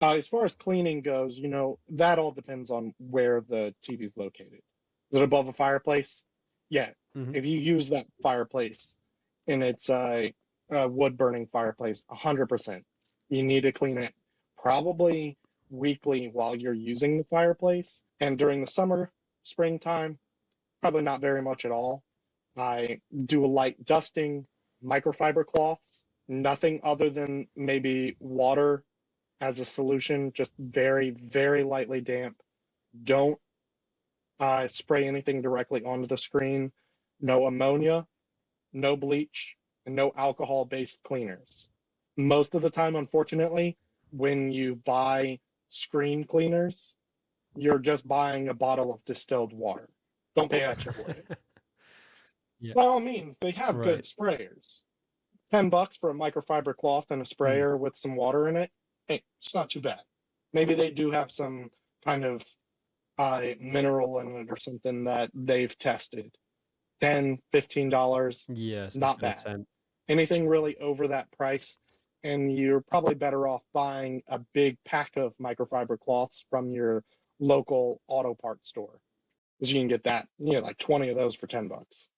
As far as cleaning goes, that all depends on where the TV is located. Is it above a fireplace? Yeah. Hmm. If you use that fireplace and it's a wood burning fireplace, 100%. You need to clean it probably weekly while you're using the fireplace. And during the summer, springtime, probably not very much at all. I do a light dusting, microfiber cloths, nothing other than maybe water as a solution, just very, very lightly damp. Don't spray anything directly onto the screen. No ammonia, no bleach, and no alcohol-based cleaners. Most of the time, unfortunately, when you buy screen cleaners, you're just buying a bottle of distilled water. Don't pay extra for it. Yeah. By all means, they have good Right. sprayers. $10 for a microfiber cloth and a Mm. sprayer with some water in it. Hey, it's not too bad. Maybe they do have some kind of mineral in it or something that they've tested. 10, $15, Yeah, some not kind of bad. scent. Anything really over that price, and you're probably better off buying a big pack of microfiber cloths from your local auto parts store because you can get that, like 20 of those for $10.